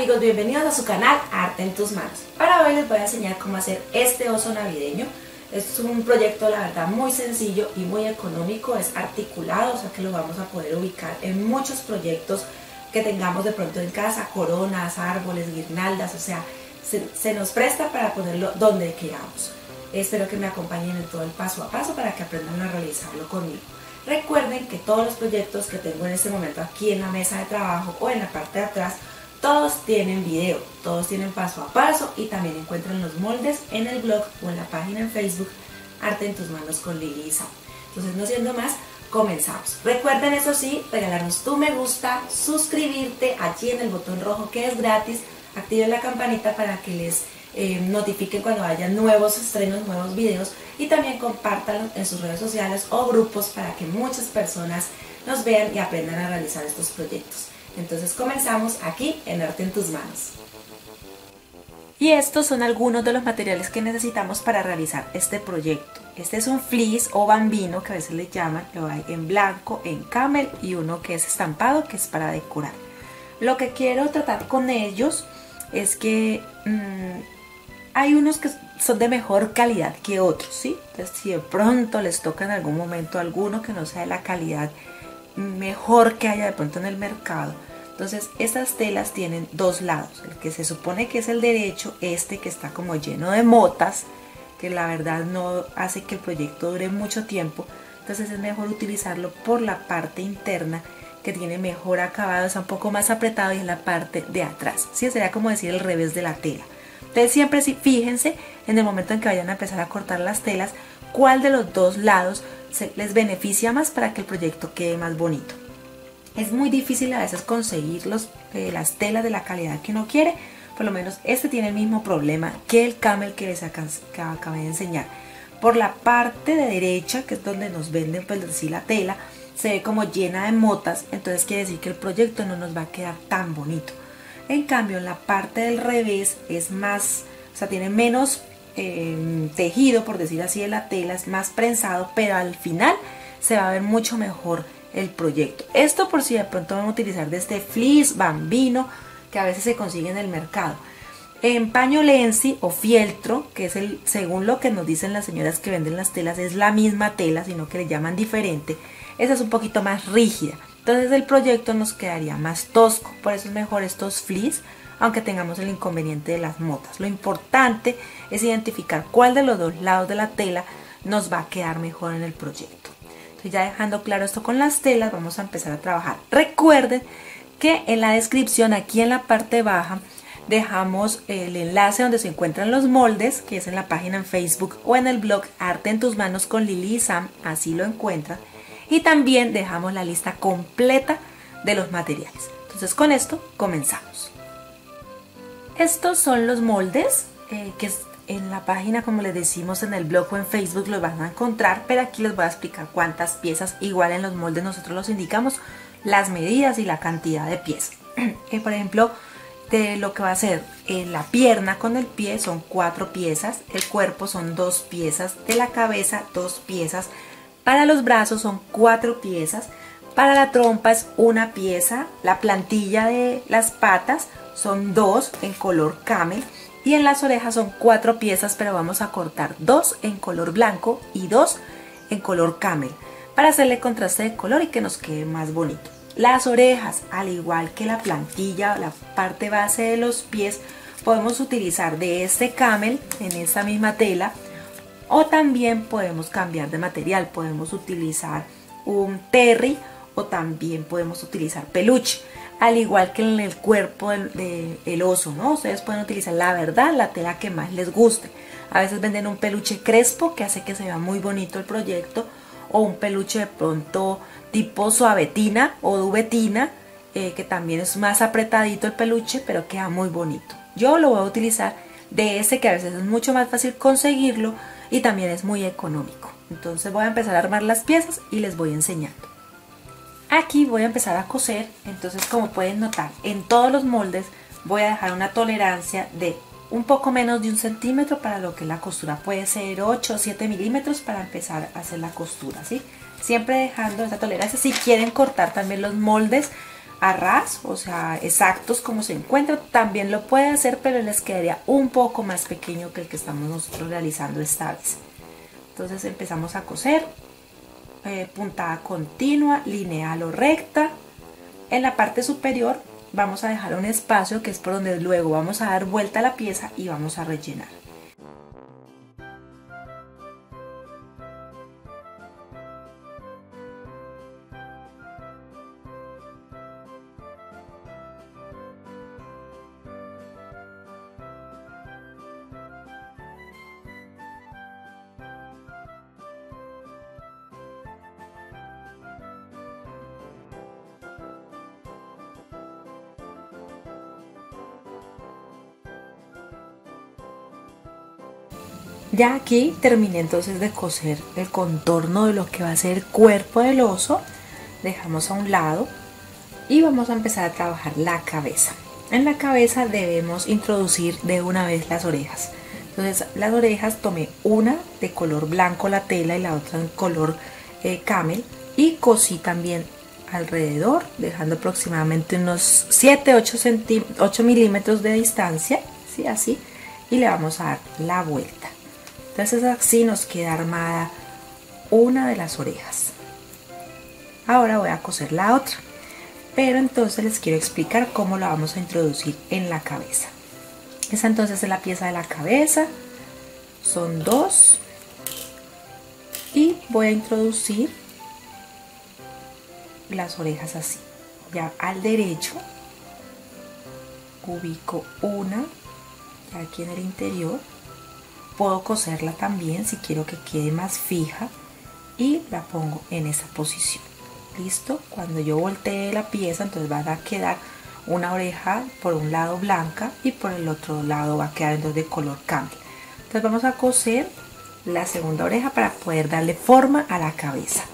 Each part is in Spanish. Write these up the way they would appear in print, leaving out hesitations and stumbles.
amigos, bienvenidos a su canal Arte en tus manos. Para hoy les voy a enseñar cómo hacer este oso navideño. Es un proyecto la verdad muy sencillo y muy económico, es articulado, o sea que lo vamos a poder ubicar en muchos proyectos que tengamos de pronto en casa, coronas, árboles, guirnaldas, o sea, se nos presta para ponerlo donde queramos. Espero que me acompañen en todo el paso a paso para que aprendan a realizarlo conmigo. Recuerden que todos los proyectos que tengo en este momento aquí en la mesa de trabajo o en la parte de atrás, todos tienen video, todos tienen paso a paso y también encuentran los moldes en el blog o en la página en Facebook Arte en tus manos con Lili y Sam. Entonces, no siendo más, comenzamos. Recuerden, eso sí, regalarnos tu me gusta, suscribirte allí en el botón rojo que es gratis, activen la campanita para que les notifiquen cuando haya nuevos estrenos, nuevos videos, y también compártanlo en sus redes sociales o grupos para que muchas personas nos vean y aprendan a realizar estos proyectos. Entonces comenzamos aquí en Arte en tus manos. Y estos son algunos de los materiales que necesitamos para realizar este proyecto. Este es un fleece o bambino que a veces le llaman, lo hay en blanco, en camel y uno que es estampado, que es para decorar. Lo que quiero tratar con ellos es que hay unos que son de mejor calidad que otros, ¿sí? Entonces, si de pronto les toca en algún momento alguno que no sea de la calidad mejor que haya de pronto en el mercado, entonces estas telas tienen dos lados. El que se supone que es el derecho, este que está como lleno de motas, que la verdad no hace que el proyecto dure mucho tiempo, entonces es mejor utilizarlo por la parte interna, que tiene mejor acabado, está un poco más apretado, y en la parte de atrás, ¿sí? Sería como decir el revés de la tela. Entonces siempre fíjense en el momento en que vayan a empezar a cortar las telas, cuál de los dos lados les beneficia más para que el proyecto quede más bonito. Es muy difícil a veces conseguir las telas de la calidad que uno quiere. Por lo menos este tiene el mismo problema que el camel que les acabé de enseñar. Por la parte de derecha, que es donde nos venden pues sí la tela, se ve como llena de motas, entonces quiere decir que el proyecto no nos va a quedar tan bonito. En cambio, en la parte del revés es más, o sea, tiene menos tejido, por decir así, de la tela, es más prensado, pero al final se va a ver mucho mejor el proyecto. Esto por si de pronto van a utilizar de este fleece bambino que a veces se consigue en el mercado. En paño lenzi o fieltro, que es según lo que nos dicen las señoras que venden las telas, es la misma tela, sino que le llaman diferente. Esa es un poquito más rígida. Entonces el proyecto nos quedaría más tosco, por eso es mejor estos fleece, aunque tengamos el inconveniente de las motas. Lo importante es identificar cuál de los dos lados de la tela nos va a quedar mejor en el proyecto. Entonces, ya dejando claro esto con las telas, vamos a empezar a trabajar. Recuerden que en la descripción, aquí en la parte baja, dejamos el enlace donde se encuentran los moldes, que es en la página en Facebook o en el blog Arte en tus manos con Lili y Sam, así lo encuentran. Y también dejamos la lista completa de los materiales. Entonces con esto comenzamos. Estos son los moldes que en la página, como les decimos, en el blog o en Facebook los van a encontrar, pero aquí les voy a explicar cuántas piezas. Igual en los moldes nosotros los indicamos las medidas y la cantidad de piezas. Por ejemplo, de lo que va a ser la pierna con el pie son 4 piezas, el cuerpo son 2 piezas, de la cabeza 2 piezas, para los brazos son 4 piezas, para la trompa es 1 pieza, la plantilla de las patas son 2 en color camel y en las orejas son 4 piezas, pero vamos a cortar 2 en color blanco y 2 en color camel para hacerle contraste de color y que nos quede más bonito. Las orejas, al igual que la plantilla, la parte base de los pies, podemos utilizar de este camel en esta misma tela, o también podemos cambiar de material, podemos utilizar un terry o también podemos utilizar peluche, al igual que en el cuerpo del oso, ¿no? Ustedes pueden utilizar, la verdad, la tela que más les guste. A veces venden un peluche crespo que hace que se vea muy bonito el proyecto, o un peluche de pronto tipo suavetina o duvetina, que también es más apretadito el peluche, pero queda muy bonito. Yo lo voy a utilizar de ese, que a veces es mucho más fácil conseguirlo y también es muy económico. Entonces voy a empezar a armar las piezas y les voy enseñando. Aquí voy a empezar a coser. Entonces, como pueden notar, en todos los moldes voy a dejar una tolerancia de un poco menos de 1 centímetro para lo que es la costura. Puede ser 8 o 7 milímetros para empezar a hacer la costura, ¿sí? Siempre dejando esa tolerancia. Si quieren cortar también los moldes a ras, o sea, exactos como se encuentran. También lo puede hacer, pero les quedaría un poco más pequeño que el que estamos nosotros realizando esta vez. Entonces empezamos a coser puntada continua, lineal o recta. En la parte superior vamos a dejar un espacio que es por donde luego vamos a dar vuelta a la pieza y vamos a rellenar. Ya aquí terminé entonces de coser el contorno de lo que va a ser el cuerpo del oso. Dejamos a un lado y vamos a empezar a trabajar la cabeza. En la cabeza debemos introducir de una vez las orejas. Entonces las orejas tomé una de color blanco la tela y la otra en color camel, y cosí también alrededor, dejando aproximadamente unos 7-8 milímetros de distancia, ¿sí? Así, y le vamos a dar la vuelta. Entonces así nos queda armada una de las orejas. Ahora voy a coser la otra, pero entonces les quiero explicar cómo la vamos a introducir en la cabeza. Esa entonces es la pieza de la cabeza, son dos, y voy a introducir las orejas así. Ya al derecho ubico una, ya aquí en el interior. Puedo coserla también si quiero que quede más fija, y la pongo en esa posición. Listo, cuando yo voltee la pieza, entonces va a quedar una oreja por un lado blanca y por el otro lado va a quedar entonces de color camel. Entonces vamos a coser la segunda oreja para poder darle forma a la cabeza.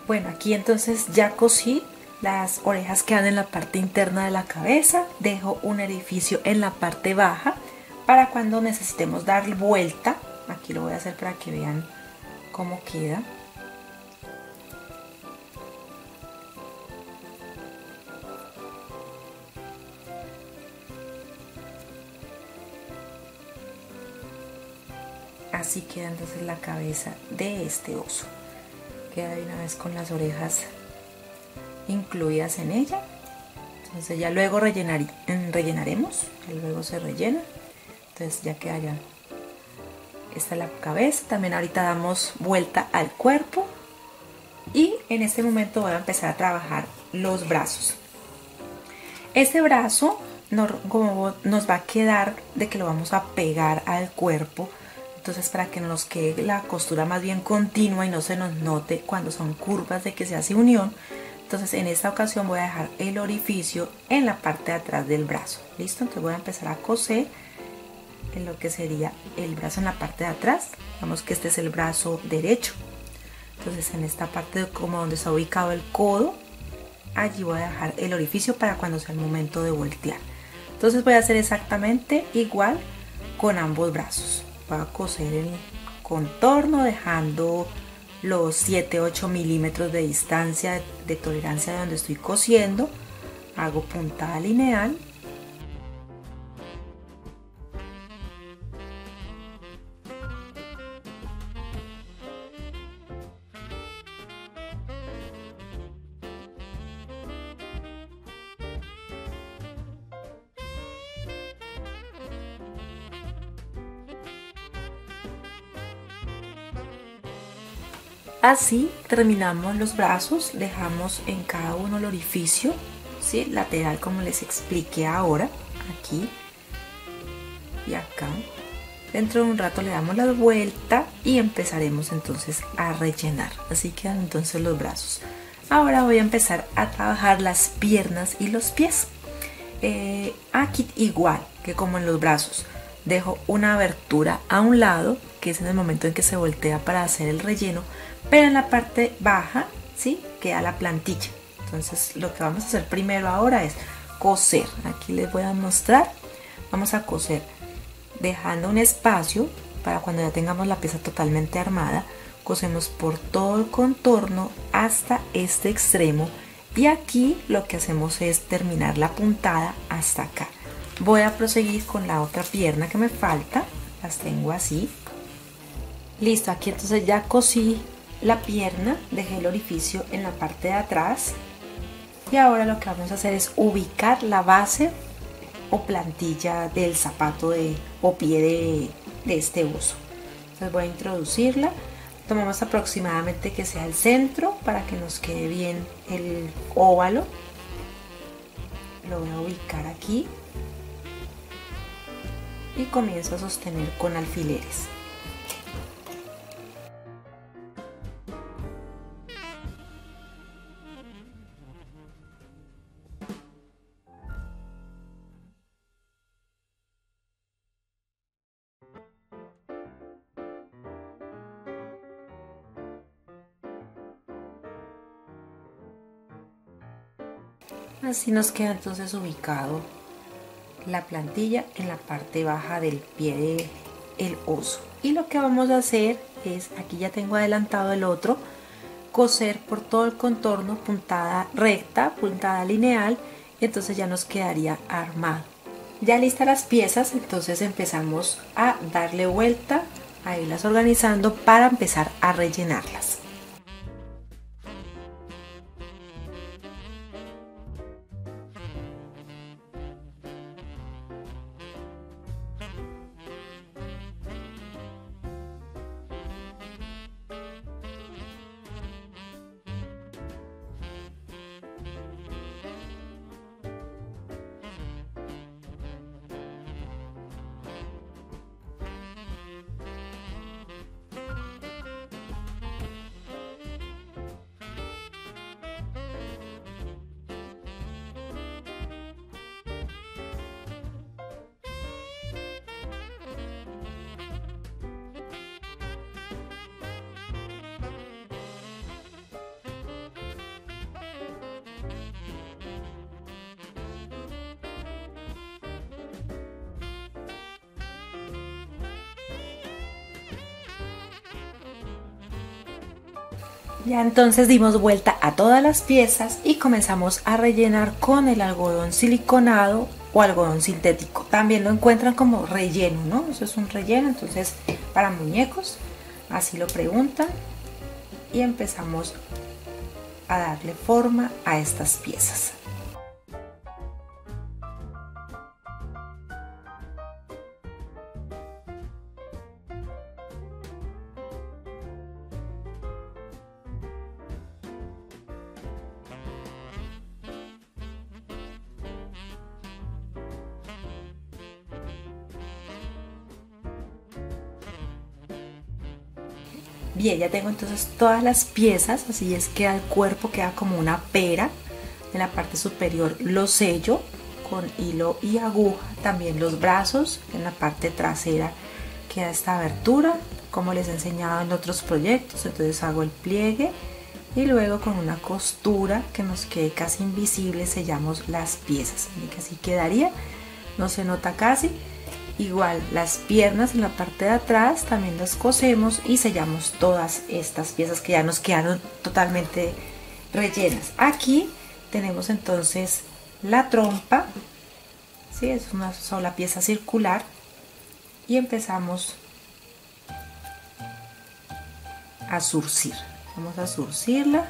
Bueno, aquí entonces ya cosí, las orejas quedan en la parte interna de la cabeza, dejo un orificio en la parte baja para cuando necesitemos dar vuelta. Aquí lo voy a hacer para que vean cómo queda. Así queda entonces la cabeza de este oso. Queda de una vez con las orejas incluidas en ella. Entonces ya luego rellenaremos, ya luego se rellena. Entonces ya quedaría, esta es la cabeza. También ahorita damos vuelta al cuerpo, y en este momento voy a empezar a trabajar los brazos. Este brazo como nos va a quedar de que lo vamos a pegar al cuerpo. Entonces, para que nos quede la costura más bien continua y no se nos note cuando son curvas de que se hace unión, entonces en esta ocasión voy a dejar el orificio en la parte de atrás del brazo. ¿Listo? Entonces voy a empezar a coser en lo que sería el brazo en la parte de atrás. Vemos que este es el brazo derecho. Entonces en esta parte como donde está ubicado el codo, allí voy a dejar el orificio para cuando sea el momento de voltear. Entonces voy a hacer exactamente igual con ambos brazos. Voy a coser el contorno dejando los 7-8 milímetros de distancia de tolerancia de donde estoy cosiendo. Hago puntada lineal. Así terminamos los brazos, dejamos en cada uno el orificio, ¿sí? Lateral como les expliqué ahora, aquí. y acá. Dentro de un rato le damos la vuelta y empezaremos entonces a rellenar. Así quedan entonces los brazos. Ahora voy a empezar a trabajar las piernas y los pies. Aquí igual que como en los brazos, dejo una abertura a un lado, que es en el momento en que se voltea para hacer el relleno, pero en la parte baja, ¿sí?, queda la plantilla. Entonces lo que vamos a hacer primero ahora es coser. Aquí les voy a mostrar. Vamos a coser dejando un espacio para cuando ya tengamos la pieza totalmente armada. Cosemos por todo el contorno hasta este extremo y aquí lo que hacemos es terminar la puntada hasta acá. Voy a proseguir con la otra pierna que me falta. Las tengo así. Listo, aquí entonces ya cosí la pierna, dejé el orificio en la parte de atrás y ahora lo que vamos a hacer es ubicar la base o plantilla del zapato o pie de este oso. Entonces voy a introducirla. Tomamos aproximadamente que sea el centro para que nos quede bien el óvalo. Lo voy a ubicar aquí y comienzo a sostener con alfileres. Así nos queda entonces ubicado la plantilla en la parte baja del pie del oso. Y lo que vamos a hacer es, aquí ya tengo adelantado el otro, coser por todo el contorno, puntada recta, puntada lineal, y entonces ya nos quedaría armado. Ya listas las piezas, entonces empezamos a darle vuelta, a irlas organizando para empezar a rellenarlas. Ya entonces dimos vuelta a todas las piezas y comenzamos a rellenar con el algodón siliconado o algodón sintético. También lo encuentran como relleno, ¿no? Eso es un relleno, entonces para muñecos, así lo preguntan. Y empezamos a darle forma a estas piezas. Bien, ya tengo entonces todas las piezas, así es que el cuerpo queda como una pera. En la parte superior lo sello con hilo y aguja, también los brazos, en la parte trasera queda esta abertura, como les he enseñado en otros proyectos. Entonces hago el pliegue y luego con una costura que nos quede casi invisible sellamos las piezas. Miren que así quedaría, no se nota casi. Igual las piernas en la parte de atrás también las cosemos y sellamos todas estas piezas que ya nos quedaron totalmente rellenas. Aquí tenemos entonces la trompa, ¿sí? Es una sola pieza circular y empezamos a zurcir. Vamos a zurcirla.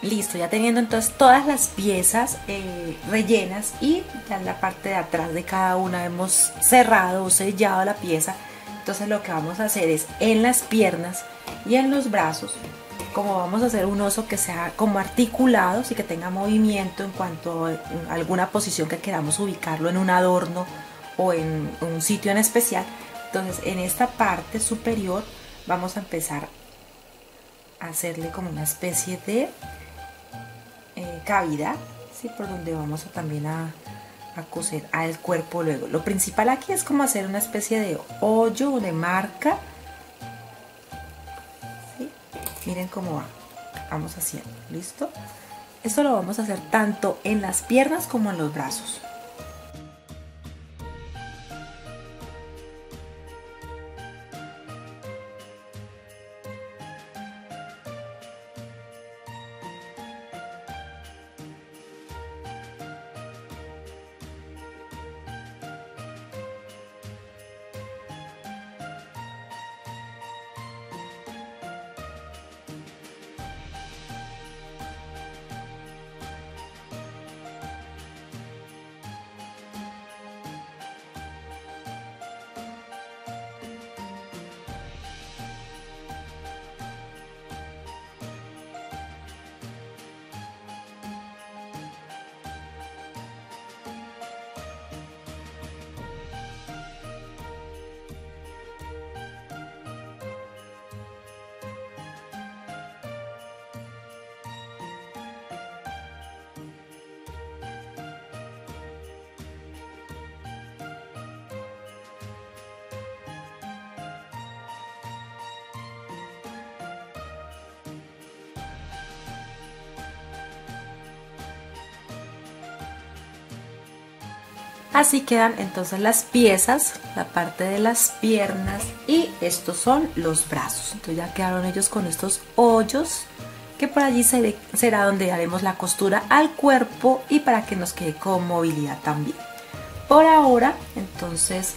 Listo, ya teniendo entonces todas las piezas rellenas y ya en la parte de atrás de cada una hemos cerrado o sellado la pieza. Entonces lo que vamos a hacer es en las piernas y en los brazos, como vamos a hacer un oso que sea como articulado, y que tenga movimiento en cuanto a alguna posición que queramos ubicarlo en un adorno o en un sitio en especial. Entonces en esta parte superior vamos a empezar a hacerle como una especie de cavidad, ¿sí? Por donde vamos también a coser al cuerpo luego. Lo principal aquí es como hacer una especie de hoyo o de marca, ¿sí? Miren cómo va, vamos haciendo, ¿listo? Esto lo vamos a hacer tanto en las piernas como en los brazos. Así quedan entonces las piezas, la parte de las piernas, y estos son los brazos. Entonces ya quedaron ellos con estos hoyos, que por allí será donde haremos la costura al cuerpo y para que nos quede con movilidad también. Por ahora entonces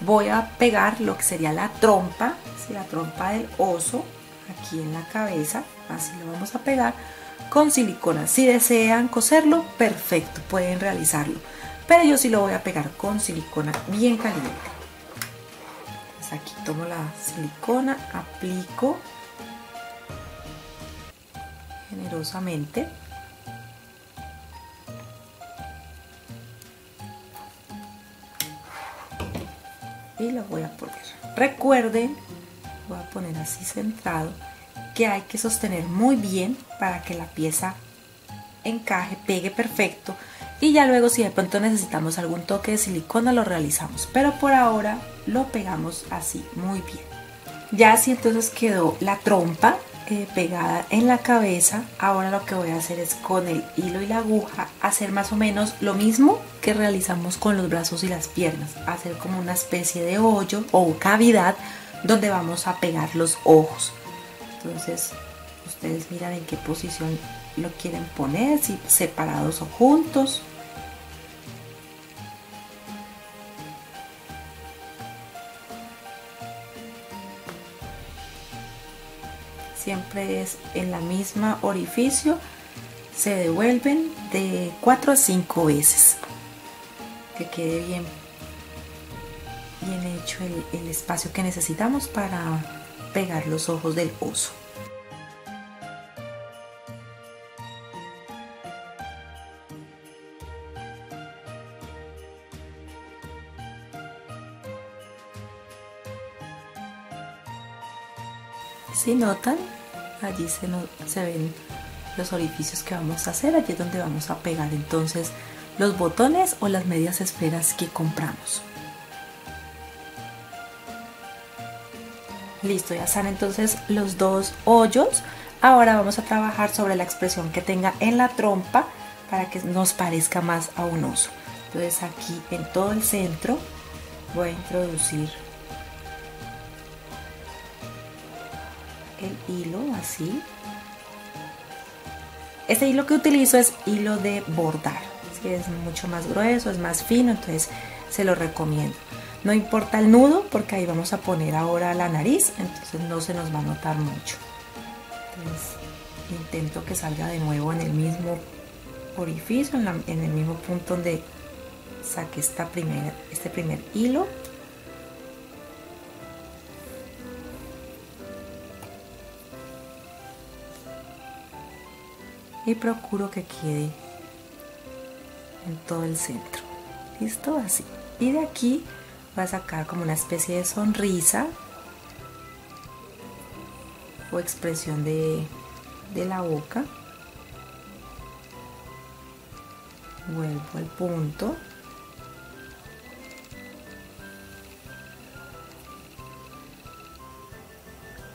voy a pegar lo que sería la trompa, ¿sí? La trompa del oso aquí en la cabeza. Así lo vamos a pegar con silicona. Si desean coserlo, perfecto, pueden realizarlo, pero yo sí lo voy a pegar con silicona bien caliente. Entonces aquí tomo la silicona, aplico generosamente y lo voy a poner. Recuerden, voy a poner así centrado, que hay que sostener muy bien para que la pieza encaje, pegue perfecto, y ya luego si de pronto necesitamos algún toque de silicona lo realizamos, pero por ahora lo pegamos así muy bien. Ya así entonces quedó la trompa pegada en la cabeza. Ahora lo que voy a hacer es con el hilo y la aguja hacer más o menos lo mismo que realizamos con los brazos y las piernas, hacer como una especie de hoyo o cavidad donde vamos a pegar los ojos. Entonces ustedes miran en qué posición lo quieren poner, si separados o juntos. Siempre es en la misma orificio, se devuelven de 4 a 5 veces, que quede bien hecho el espacio que necesitamos para pegar los ojos del oso. Si notan, allí se ven los orificios que vamos a hacer. Allí es donde vamos a pegar entonces los botones o las medias esferas que compramos. Listo, ya están entonces los dos hoyos. Ahora vamos a trabajar sobre la expresión que tenga en la trompa para que nos parezca más a un oso. Entonces aquí en todo el centro voy a introducir el hilo así. Este hilo que utilizo es hilo de bordar, ¿sí? Es mucho más grueso, es más fino, entonces se lo recomiendo. No importa el nudo porque ahí vamos a poner ahora la nariz, entonces no se nos va a notar mucho. Entonces Intento que salga de nuevo en el mismo orificio, en el mismo punto donde saqué este primer hilo. Y procuro que quede en todo el centro. ¿Listo? Así. Y de aquí voy a sacar como una especie de sonrisa o expresión de la boca. Vuelvo al punto.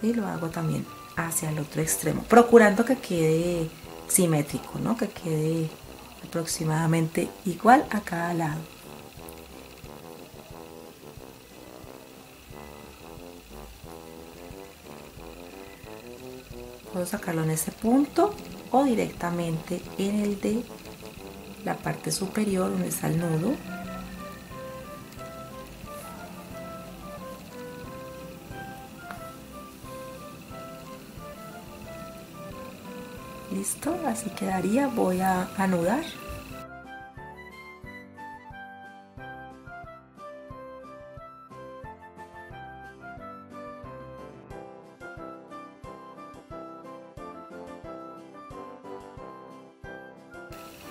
Y lo hago también hacia el otro extremo, procurando que quede simétrico, ¿no? Que quede aproximadamente igual a cada lado. Puedo sacarlo en ese punto o directamente en el de la parte superior donde está el nudo. Listo, así quedaría. Voy a anudar.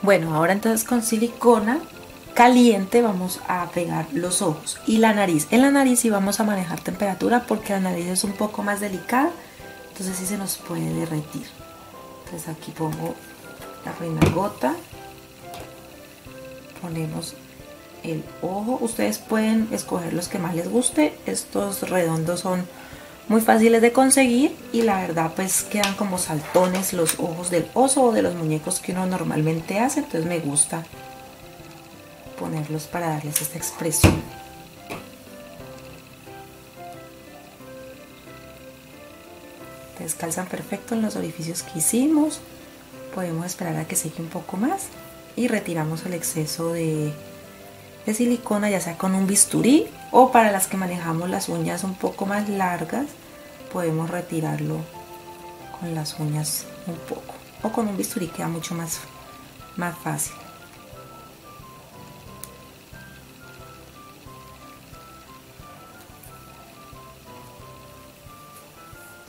Bueno, ahora entonces con silicona caliente vamos a pegar los ojos y la nariz. En la nariz sí vamos a manejar temperatura porque la nariz es un poco más delicada, entonces sí se nos puede derretir. Entonces aquí pongo la primera gota, ponemos el ojo. Ustedes pueden escoger los que más les guste. Estos redondos son muy fáciles de conseguir y la verdad pues quedan como saltones los ojos del oso o de los muñecos que uno normalmente hace, entonces me gusta ponerlos para darles esta expresión. Entonces calzan perfecto en los orificios que hicimos. Podemos esperar a que seque un poco más y retiramos el exceso de silicona, ya sea con un bisturí o para las que manejamos las uñas un poco más largas, podemos retirarlo con las uñas un poco o con un bisturí, queda mucho más fácil.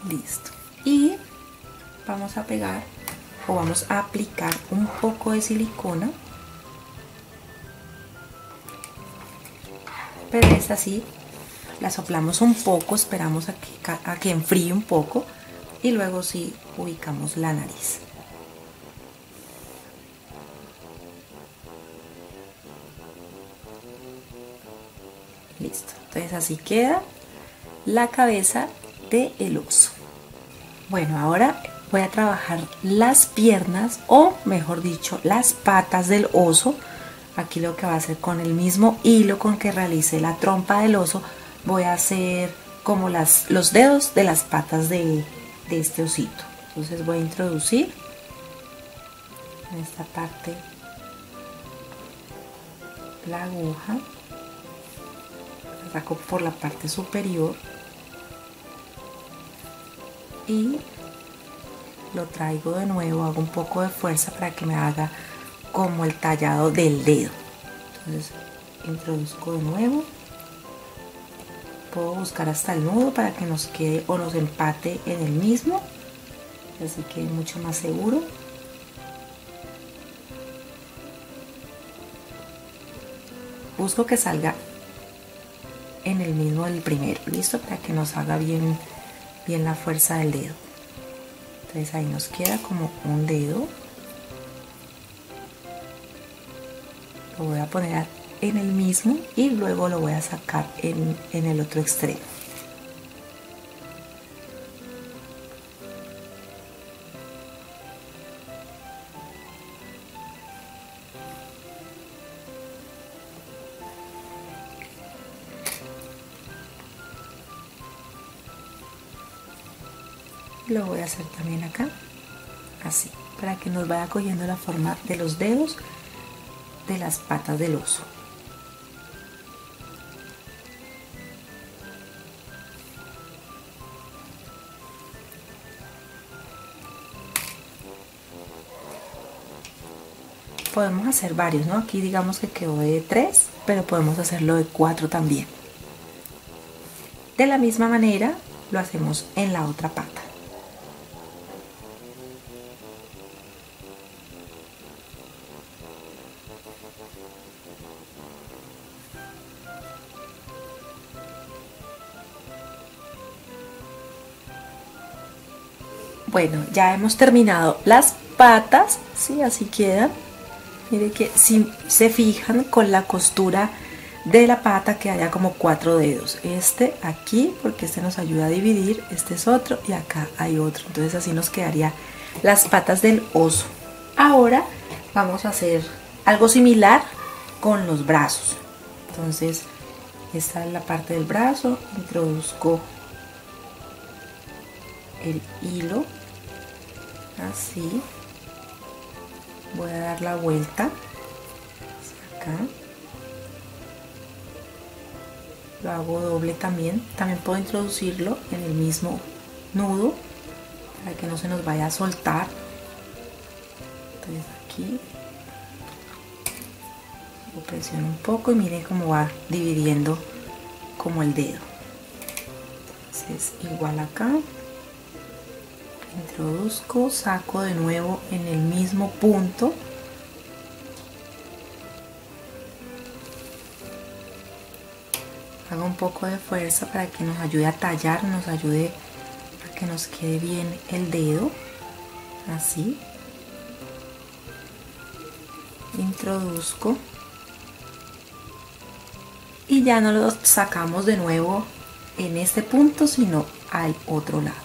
Listo. Y vamos a pegar o vamos a aplicar un poco de silicona, pero esta sí la soplamos un poco, esperamos a que enfríe un poco y luego sí ubicamos la nariz. Listo, entonces así queda la cabeza del oso. Bueno, ahora voy a trabajar las piernas o mejor dicho las patas del oso. Aquí lo que va a hacer con el mismo hilo con que realicé la trompa del oso, voy a hacer como los dedos de las patas de este osito. Entonces voy a introducir en esta parte la aguja, la saco por la parte superior y lo traigo de nuevo, hago un poco de fuerza para que me haga como el tallado del dedo. Entonces introduzco de nuevo, puedo buscar hasta el nudo para que nos quede o nos empate en el mismo, así que es mucho más seguro. Busco que salga en el mismo del primero, listo, para que nos haga bien la fuerza del dedo. Entonces ahí nos queda como un dedo. Lo voy a poner en el mismo y luego lo voy a sacar en el otro extremo. Lo voy a hacer también acá, así, para que nos vaya cogiendo la forma de los dedos de las patas del oso. podemos hacer varios, ¿no? Aquí digamos que quedó de 3, pero podemos hacerlo de 4 también. De la misma manera lo hacemos en la otra pata. Bueno, ya hemos terminado las patas, ¿sí? Así quedan. Mire que si se fijan con la costura de la pata que haya como 4 dedos. Este aquí, porque este nos ayuda a dividir, este es otro y acá hay otro. Entonces así nos quedaría las patas del oso. Ahora vamos a hacer algo similar con los brazos. Entonces esta es la parte del brazo, introduzco el hilo así, voy a dar la vuelta hacia acá, lo hago doble también puedo introducirlo en el mismo nudo para que no se nos vaya a soltar. Entonces aquí lo presiono un poco y miren cómo va dividiendo como el dedo. Entonces igual acá introduzco, saco de nuevo en el mismo punto, hago un poco de fuerza para que nos ayude a tallar, nos ayude a que nos quede bien el dedo, así, introduzco y ya no lo sacamos de nuevo en este punto, sino al otro lado.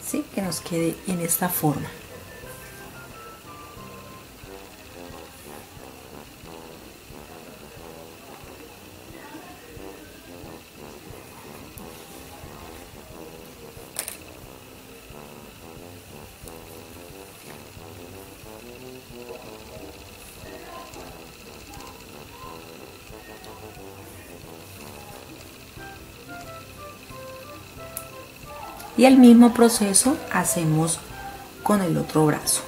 ¿Sí? Que nos quede en esta forma. Y el mismo proceso hacemos con el otro brazo.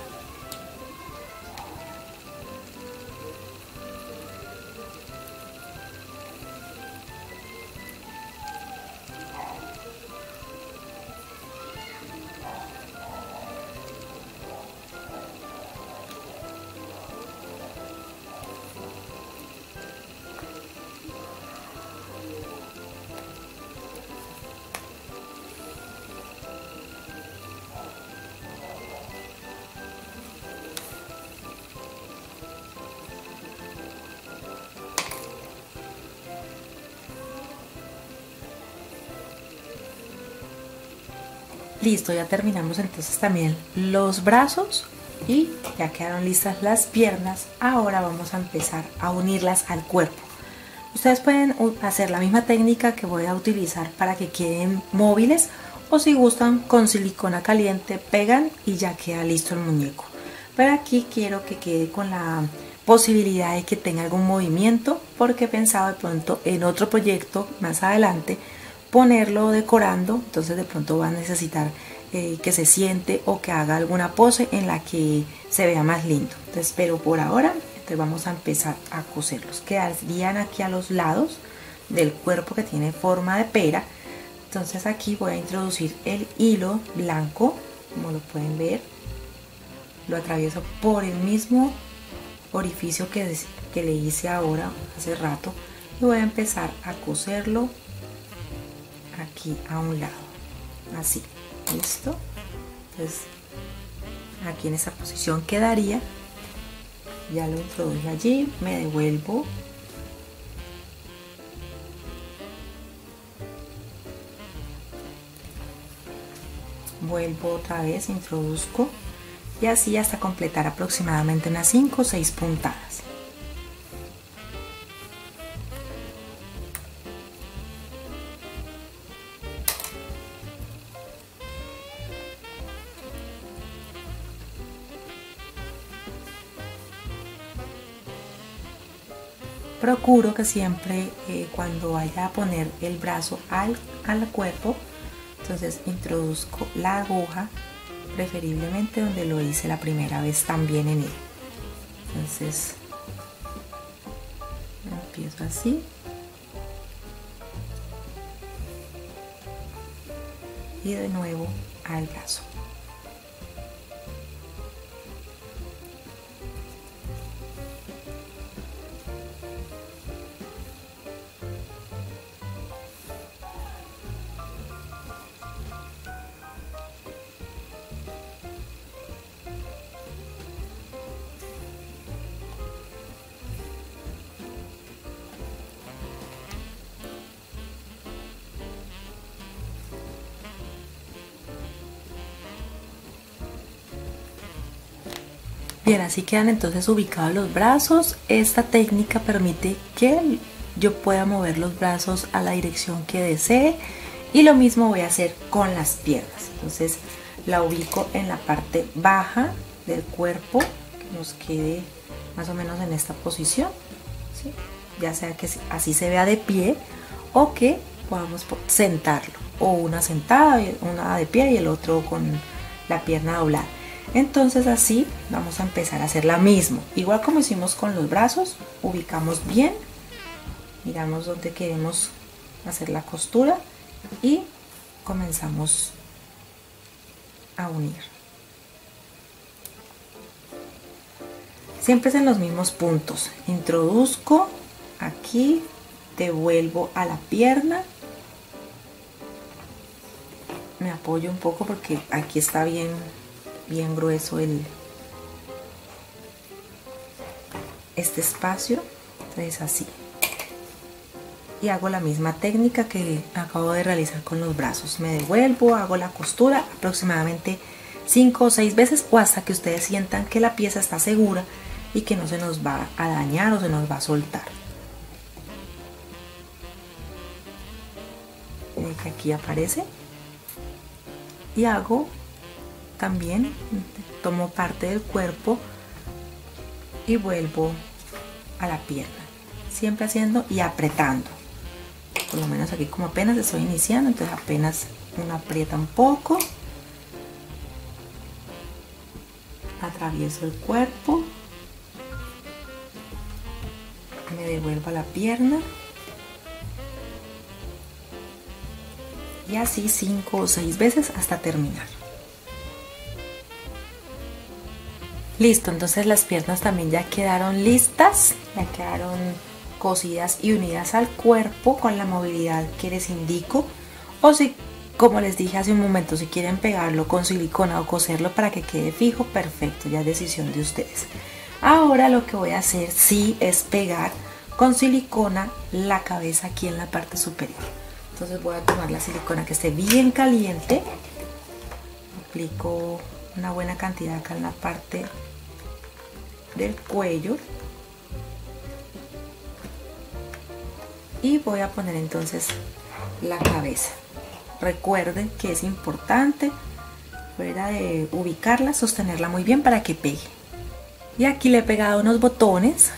Listo, ya terminamos entonces también los brazos y ya quedaron listas las piernas. Ahora vamos a empezar a unirlas al cuerpo. Ustedes pueden hacer la misma técnica que voy a utilizar para que queden móviles, o si gustan con silicona caliente pegan y ya queda listo el muñeco. Pero aquí quiero que quede con la posibilidad de que tenga algún movimiento, porque he pensado de pronto en otro proyecto más adelante ponerlo decorando, entonces de pronto va a necesitar que se siente o que haga alguna pose en la que se vea más lindo. Entonces, pero por ahora vamos a empezar a coserlos. Quedarían aquí a los lados del cuerpo que tiene forma de pera. Entonces aquí voy a introducir el hilo blanco, como lo pueden ver, lo atravieso por el mismo orificio que le hice ahora hace rato y voy a empezar a coserlo aquí a un lado, así, listo. Entonces aquí en esa posición quedaría, ya lo introduje allí, me devuelvo, vuelvo otra vez, introduzco y así hasta completar aproximadamente unas 5 o 6 puntadas. Procuro que siempre cuando vaya a poner el brazo al cuerpo, Entonces introduzco la aguja, preferiblemente donde lo hice la primera vez también en él. Entonces empiezo así y de nuevo al brazo. Bien, así quedan entonces ubicados los brazos. Esta técnica permite que yo pueda mover los brazos a la dirección que desee, y lo mismo voy a hacer con las piernas. Entonces la ubico en la parte baja del cuerpo, que nos quede más o menos en esta posición, ¿sí? Ya sea que así se vea de pie o que podamos sentarlo, o una sentada, una de pie y el otro con la pierna doblada. Entonces así vamos a empezar a hacer la misma, igual como hicimos con los brazos. Ubicamos bien, miramos dónde queremos hacer la costura y comenzamos a unir. Siempre es en los mismos puntos. Introduzco aquí, devuelvo a la pierna, me apoyo un poco porque aquí está bien grueso este espacio. Entonces así, y hago la misma técnica que acabo de realizar con los brazos. Me devuelvo, hago la costura aproximadamente 5 o 6 veces, o hasta que ustedes sientan que la pieza está segura y que no se nos va a dañar o se nos va a soltar. Miren que aquí aparece, y hago también, tomo parte del cuerpo y vuelvo a la pierna, siempre haciendo y apretando. Por lo menos aquí, como apenas estoy iniciando, entonces apenas uno aprieta un poco, atravieso el cuerpo, me devuelvo a la pierna, y así 5 o 6 veces hasta terminar. Listo, entonces las piernas también ya quedaron listas, ya quedaron cosidas y unidas al cuerpo con la movilidad que les indico. O si, como les dije hace un momento, si quieren pegarlo con silicona o coserlo para que quede fijo, perfecto, ya es decisión de ustedes. Ahora lo que voy a hacer sí es pegar con silicona la cabeza aquí en la parte superior. Entonces voy a tomar la silicona que esté bien caliente, aplico una buena cantidad acá en la parte del cuello y voy a poner entonces la cabeza. Recuerden que es importante, fuera de ubicarla, sostenerla muy bien para que pegue. Y aquí le he pegado unos botones.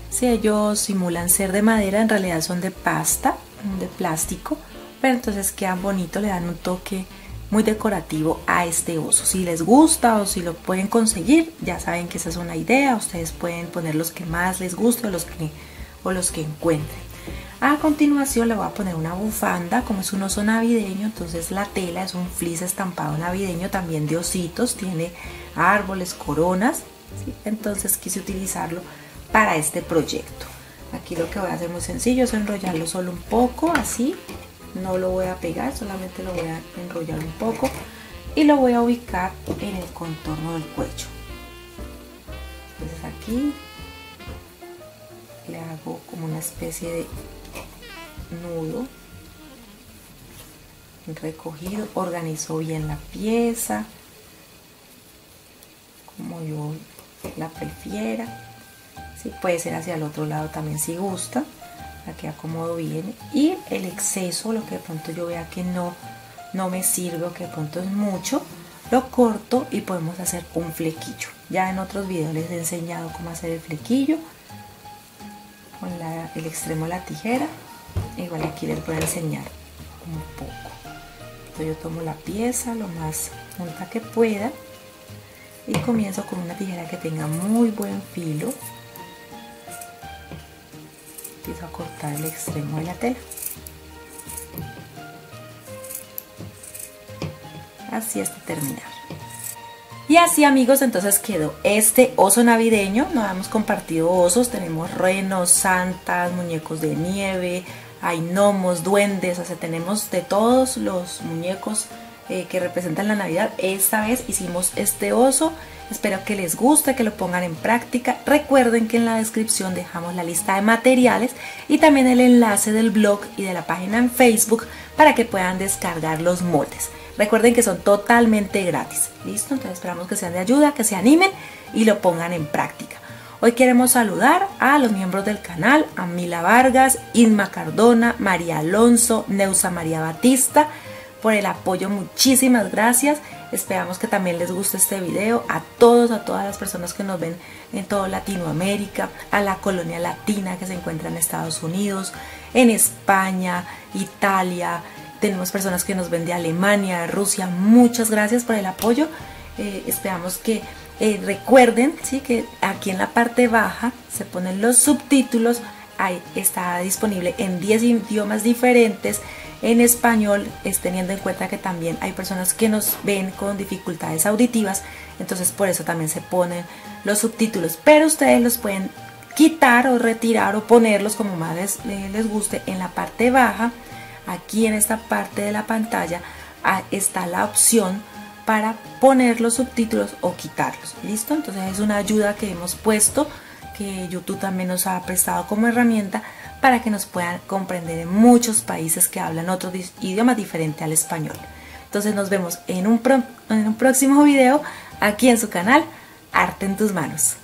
Si ellos simulan ser de madera, en realidad son de pasta, de plástico, pero entonces quedan bonitos, le dan un toque muy decorativo a este oso. Si les gusta o si lo pueden conseguir, ya saben que esa es una idea. Ustedes pueden poner los que más les guste o los que encuentren. A continuación le voy a poner una bufanda. Como es un oso navideño, entonces la tela es un fleece estampado navideño, también de ositos, tiene árboles, coronas, ¿sí? Entonces quise utilizarlo para este proyecto. Aquí lo que voy a hacer muy sencillo es enrollarlo solo un poco, así. No lo voy a pegar, solamente lo voy a enrollar un poco y lo voy a ubicar en el contorno del cuello. Entonces aquí le hago como una especie de nudo recogido, organizo bien la pieza como yo la prefiera. Sí, puede ser hacia el otro lado también si gusta. Aquí acomodo bien, y el exceso, lo que de pronto yo vea que no me sirve o que de pronto es mucho, lo corto y podemos hacer un flequillo. Ya en otros videos les he enseñado cómo hacer el flequillo con el extremo de la tijera. Igual aquí les voy a enseñar un poco. Entonces yo tomo la pieza lo más junta que pueda y comienzo con una tijera que tenga muy buen filo. Empiezo a cortar el extremo de la tela. Así hasta terminar. Y así, amigos, entonces quedó este oso navideño. Nos hemos compartido osos, tenemos renos, santas, muñecos de nieve, hay gnomos, duendes, o sea, tenemos de todos los muñecos que representan la Navidad. Esta vez hicimos este oso. Espero que les guste, que lo pongan en práctica. Recuerden que en la descripción dejamos la lista de materiales y también el enlace del blog y de la página en Facebook para que puedan descargar los moldes. Recuerden que son totalmente gratis. ¿Listo? Entonces esperamos que sean de ayuda, que se animen y lo pongan en práctica. Hoy queremos saludar a los miembros del canal, a Mila Vargas, Inma Cardona, María Alonso, Neusa María Batista, por el apoyo. Muchísimas gracias. Esperamos que también les guste este video. A todas las personas que nos ven en toda Latinoamérica, a la colonia latina que se encuentra en Estados Unidos, en España, Italia. Tenemos personas que nos ven de Alemania, Rusia. Muchas gracias por el apoyo. Esperamos que recuerden, ¿sí?, que aquí en la parte baja se ponen los subtítulos. Ahí está disponible en 10 idiomas diferentes. En español, teniendo en cuenta que también hay personas que nos ven con dificultades auditivas, entonces por eso también se ponen los subtítulos, pero ustedes los pueden quitar o retirar o ponerlos como más les guste. En la parte baja, aquí en esta parte de la pantalla, está la opción para poner los subtítulos o quitarlos. ¿Listo? Entonces es una ayuda que hemos puesto, que YouTube también nos ha prestado como herramienta para que nos puedan comprender en muchos países que hablan otros idiomas diferentes al español. Entonces nos vemos en un próximo video aquí en su canal Arte en tus Manos.